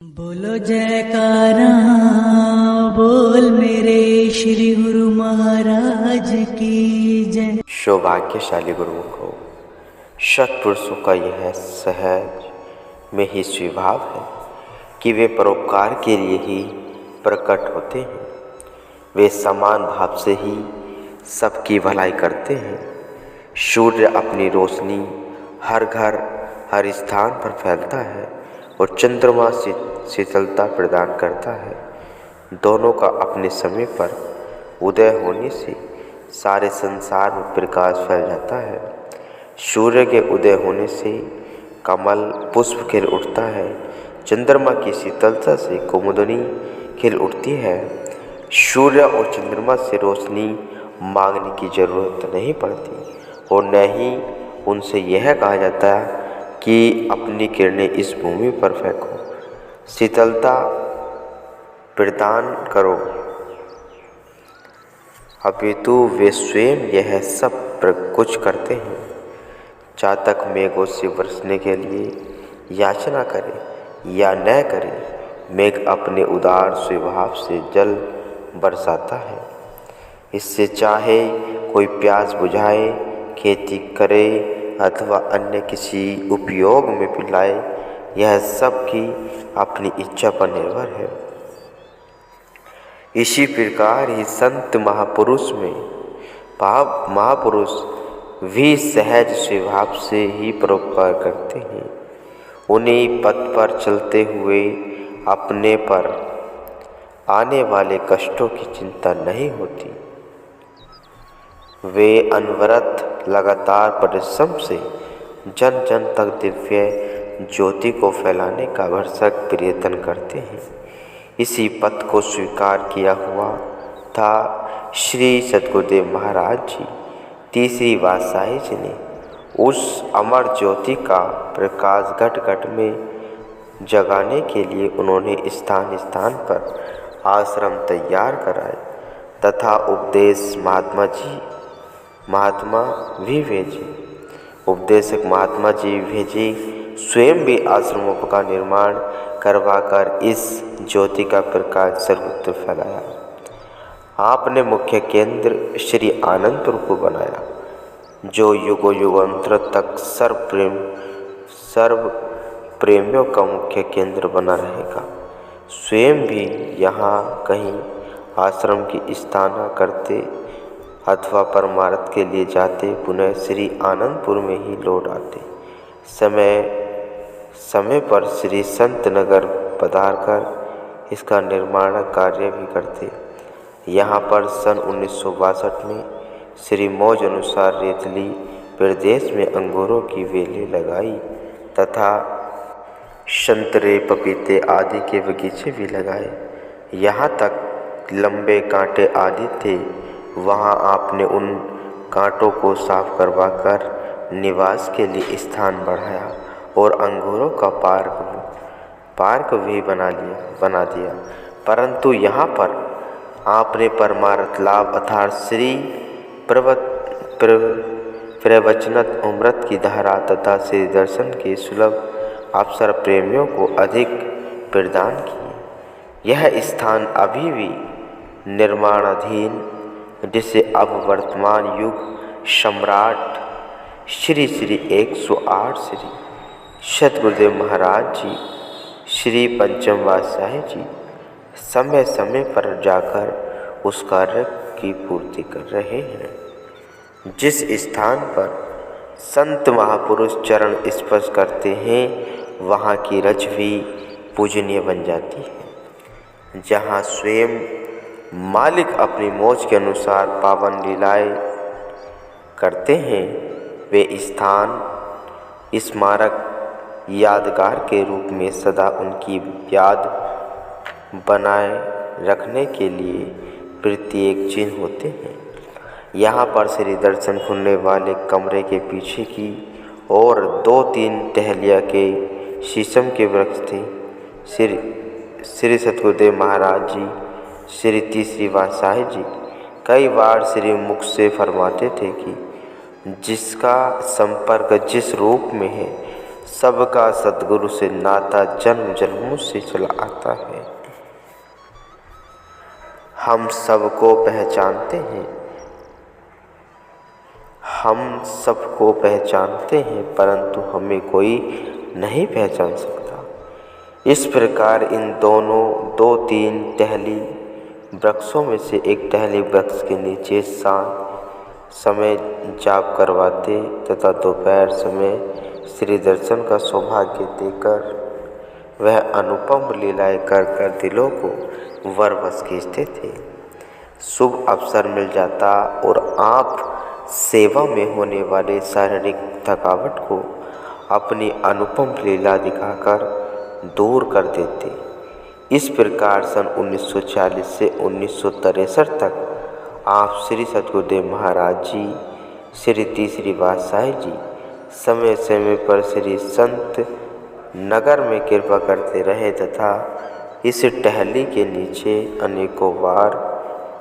बोलो जयकारा बोल मेरे श्री गुरु महाराज की जय। सौभाग्यशाली गुरुओं को सत्पुरुषों का यह सहज में ही स्वभाव है कि वे परोपकार के लिए ही प्रकट होते हैं। वे समान भाव से ही सबकी भलाई करते हैं। सूर्य अपनी रोशनी हर घर हर स्थान पर फैलता है और चंद्रमा शीतलता प्रदान करता है। दोनों का अपने समय पर उदय होने से सारे संसार में प्रकाश फैल जाता है। सूर्य के उदय होने से कमल पुष्प खिल उठता है। चंद्रमा की शीतलता से कुमुदनी खिल उठती है। सूर्य और चंद्रमा से रोशनी मांगने की जरूरत नहीं पड़ती और न ही उनसे यह कहा जाता है कि अपनी किरणें इस भूमि पर फेंको, शीतलता प्रदान करो, अपितु वे स्वयं यह सब कुछ करते हैं। चातक मेघों से बरसने के लिए याचना करे या न करे, मेघ अपने उदार स्वभाव से जल बरसाता है। इससे चाहे कोई प्यास बुझाए, खेती करे अथवा अन्य किसी उपयोग में पिलाए, यह सब की अपनी इच्छा पर निर्भर है। इसी प्रकार ही संत महापुरुष भी सहज स्वभाव से ही परोपकार करते हैं। उन्हें पथ पर चलते हुए अपने पर आने वाले कष्टों की चिंता नहीं होती। वे अनवरत लगातार परिश्रम से जन जन तक दिव्य ज्योति को फैलाने का भरसक प्रयत्न करते हैं। इसी पथ को स्वीकार किया हुआ था श्री सद्गुरुदेव महाराज जी। तीसरी बादशाही जी ने उस अमर ज्योति का प्रकाश घट घट में जगाने के लिए उन्होंने स्थान स्थान पर आश्रम तैयार कराए तथा उपदेश महात्मा भी भेजे। उपदेशक महात्मा जी भेजे, स्वयं भी आश्रमों का निर्माण करवाकर इस ज्योति का प्रकाश सर्वत्र फैलाया। आपने मुख्य केंद्र श्री आनंदपुर को बनाया, जो युगों युगांतर तक सर्व प्रेमियों का मुख्य केंद्र बना रहेगा। स्वयं भी यहाँ कहीं आश्रम की स्थापना करते अथवा परमार्थ के लिए जाते, पुनः श्री आनंदपुर में ही लौट आते। समय पर श्री संत नगर पधारकर इसका निर्माण कार्य भी करते। यहाँ पर सन 1962 में श्री मौज अनुसार रेतली प्रदेश में अंगूरों की वेली लगाई तथा संतरे पपीते आदि के बगीचे भी लगाए। यहाँ तक लंबे कांटे आदि थे, वहाँ आपने उन कांटों को साफ करवाकर निवास के लिए स्थान बढ़ाया और अंगूरों का पार्क भी बना दिया। परंतु यहाँ पर आपने परमार्थ लाभ अर्थात श्री प्रवचनत अमृत की धारा तथा श्री दर्शन के सुलभ अवसर प्रेमियों को अधिक प्रदान किए। यह स्थान अभी भी निर्माणाधीन, जिसे अब वर्तमान युग सम्राट श्री 108 श्री सद्गुरुदेव महाराज जी, श्री पंचम बादशाही जी समय समय पर जाकर उस कार्य की पूर्ति कर रहे हैं। जिस स्थान पर संत महापुरुष चरण स्पर्श करते हैं, वहाँ की रज भी पूजनीय बन जाती है। जहाँ स्वयं मालिक अपनी मौज के अनुसार पावन लीलाएं करते हैं, वे स्थान स्मारक यादगार के रूप में सदा उनकी याद बनाए रखने के लिए प्रत्येक चिन्ह होते हैं। यहाँ पर श्री दर्शन खुलने वाले कमरे के पीछे की और 2-3 टहलिया के शीशम के वृक्ष थे। श्री सद्गुरुदेव महाराज जी, श्री तीसरी बादशाही जी कई बार श्री मुख से फरमाते थे कि जिसका संपर्क जिस रूप में है, सबका सद्गुरु से नाता जन्म जन्मों से चला आता है। हम सबको पहचानते हैं परंतु हमें कोई नहीं पहचान सकता। इस प्रकार इन दोनों 2-3 टहली वृक्षों में से एक टहली वृक्ष के नीचे शाम समय जाप करवाते तथा दोपहर समय श्री दर्शन का सौभाग्य देकर वह अनुपम लीलाएं कर दिलों को वरवश खींचते थे। शुभ अवसर मिल जाता और आप सेवा में होने वाले शारीरिक थकावट को अपनी अनुपम लीला दिखाकर दूर कर देते। इस प्रकार सन 1940 से 1963 तक आप श्री सद्गुरुदेव महाराज जी, श्री तीसरी पातशाही जी समय समय पर श्री संत नगर में कृपा करते रहे तथा इस टहली के नीचे अनेकों बार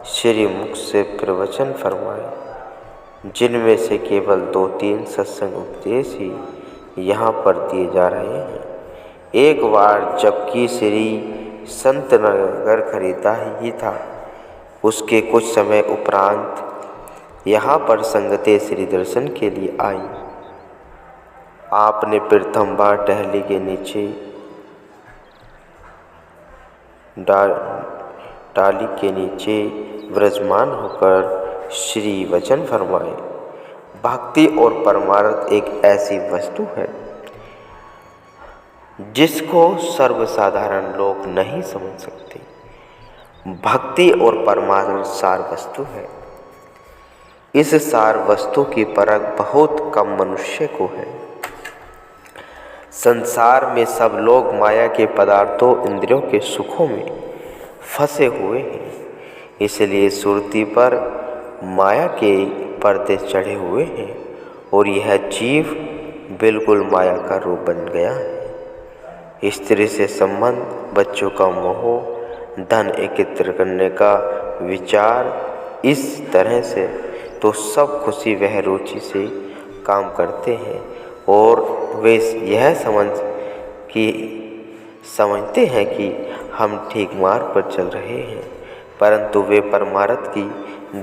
श्री मुख से प्रवचन फरमाए, जिनमें से केवल 2-3 सत्संग उपदेश ही यहाँ पर दिए जा रहे हैं। एक बार जबकि श्री संत नगर खरीदा ही था, उसके कुछ समय उपरांत यहाँ पर संगतें श्री दर्शन के लिए आई। आपने प्रथम बार टहली के नीचे डाली के नीचे विराजमान होकर श्री वचन फरमाए। भक्ति और परमार्थ एक ऐसी वस्तु है जिसको सर्वसाधारण लोग नहीं समझ सकते। भक्ति और परमार्थ सार वस्तु है। इस सार वस्तु की परख बहुत कम मनुष्य को है। संसार में सब लोग माया के पदार्थों इंद्रियों के सुखों में फंसे हुए हैं, इसलिए सुरती पर माया के पर्दे चढ़े हुए हैं और यह जीव बिल्कुल माया का रूप बन गया है। स्त्री से संबंध, बच्चों का मोह, धन एकत्र करने का विचार, इस तरह से तो सब खुशी वह रुचि से काम करते हैं और वे यह समझते हैं कि हम ठीक मार्ग पर चल रहे हैं, परंतु वे परमार्थ की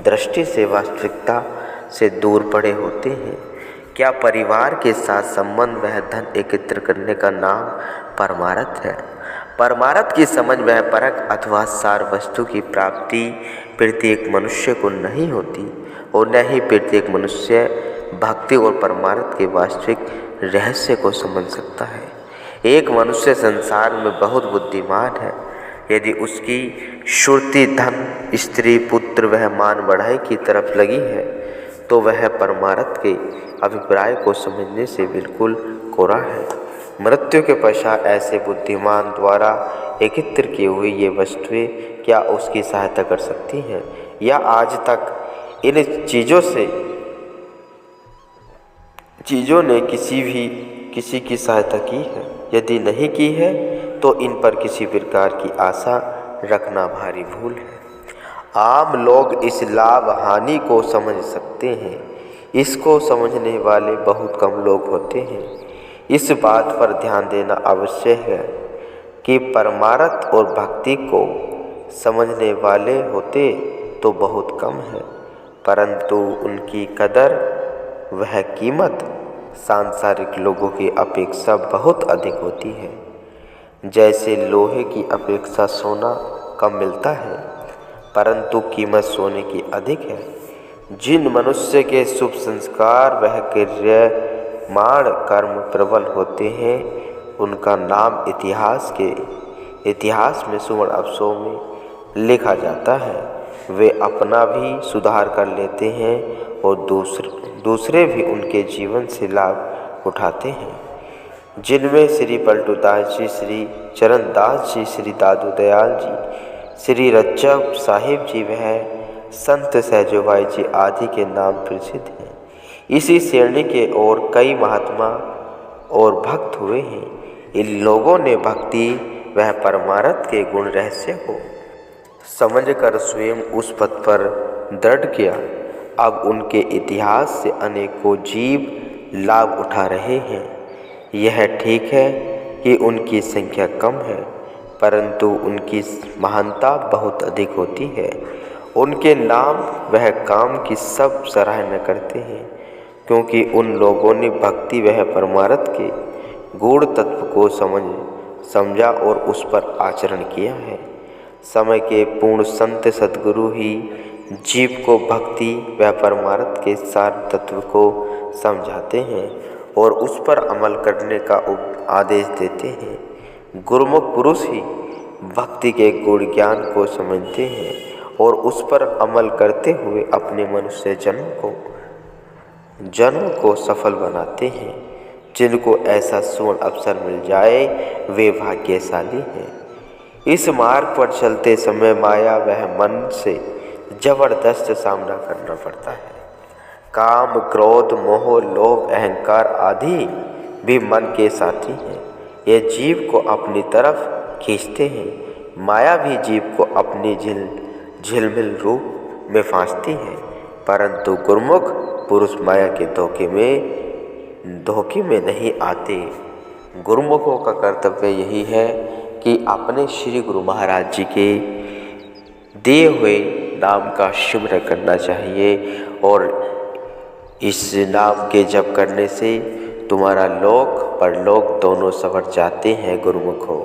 दृष्टि से वास्तविकता से दूर पड़े होते हैं। क्या परिवार के साथ संबंध वह धन एकत्र करने का नाम परमार्थ है? परमार्थ की समझ वह परख अथवा सार वस्तु की प्राप्ति प्रत्येक मनुष्य को नहीं होती और न ही प्रत्येक मनुष्य भक्ति और परमार्थ के वास्तविक रहस्य को समझ सकता है। एक मनुष्य संसार में बहुत बुद्धिमान है। यदि उसकी श्रुति धन, स्त्री, पुत्र वह मान बढ़ाई की तरफ लगी है तो वह परमार्थ के अभिप्राय को समझने से बिल्कुल कोरा है। मृत्यु के पश्चात ऐसे बुद्धिमान द्वारा एकत्र की हुई ये वस्तुएं क्या उसकी सहायता कर सकती हैं या आज तक इन चीज़ों ने किसी की सहायता की है? यदि नहीं की है तो इन पर किसी प्रकार की आशा रखना भारी भूल है। आम लोग इस लाभ हानि को समझ सकते हैं, इसको समझने वाले बहुत कम लोग होते हैं। इस बात पर ध्यान देना आवश्यक है कि परमार्थ और भक्ति को समझने वाले होते तो बहुत कम है, परंतु उनकी कदर वह कीमत सांसारिक लोगों की अपेक्षा बहुत अधिक होती है। जैसे लोहे की अपेक्षा सोना कम मिलता है, परंतु कीमत सोने की अधिक है। जिन मनुष्य के शुभ संस्कार वह क्रियमाण कर्म प्रबल होते हैं, उनका नाम इतिहास में सुवर्ण अक्षरों में लिखा जाता है। वे अपना भी सुधार कर लेते हैं और दूसरे भी उनके जीवन से लाभ उठाते हैं। जिनमें श्री पलटूदास जी, श्री चरणदास जी, श्री दादू दयाल जी, श्री रज्जब साहिब जी वह संत सहजोभाई जी आदि के नाम प्रसिद्ध हैं। इसी श्रेणी के और कई महात्मा और भक्त हुए हैं। इन लोगों ने भक्ति वह परमार्थ के गुण रहस्य को समझकर स्वयं उस पथ पर दृढ़ किया। अब उनके इतिहास से अनेकों जीव लाभ उठा रहे हैं। यह ठीक है कि उनकी संख्या कम है, परंतु उनकी महानता बहुत अधिक होती है। उनके नाम वह काम की सब सराहना करते हैं, क्योंकि उन लोगों ने भक्ति वह परमार्थ के गूढ़ तत्व को समझा और उस पर आचरण किया है। समय के पूर्ण संत सद्गुरु ही जीव को भक्ति व परमार्थ के सार तत्व को समझाते हैं और उस पर अमल करने का आदेश देते हैं। गुरुमुख पुरुष ही भक्ति के गुण ज्ञान को समझते हैं और उस पर अमल करते हुए अपने मनुष्य जन्म को सफल बनाते हैं। जिनको ऐसा सुवर्ण अवसर मिल जाए वे भाग्यशाली हैं। इस मार्ग पर चलते समय माया वह मन से जबरदस्त सामना करना पड़ता है। काम, क्रोध, मोह, लोभ, अहंकार आदि भी मन के साथी हैं। ये जीव को अपनी तरफ खींचते हैं। माया भी जीव को अपनी झिलमिल रूप में फांसती है, परंतु गुरुमुख पुरुष माया के धोखे में नहीं आते। गुरुमुखों का कर्तव्य यही है कि अपने श्री गुरु महाराज जी के दिए हुए नाम का सिमरन करना चाहिए और इस नाम के जप करने से तुम्हारा लोक परलोक दोनों संवर जाते हैं। गुरुमुखों।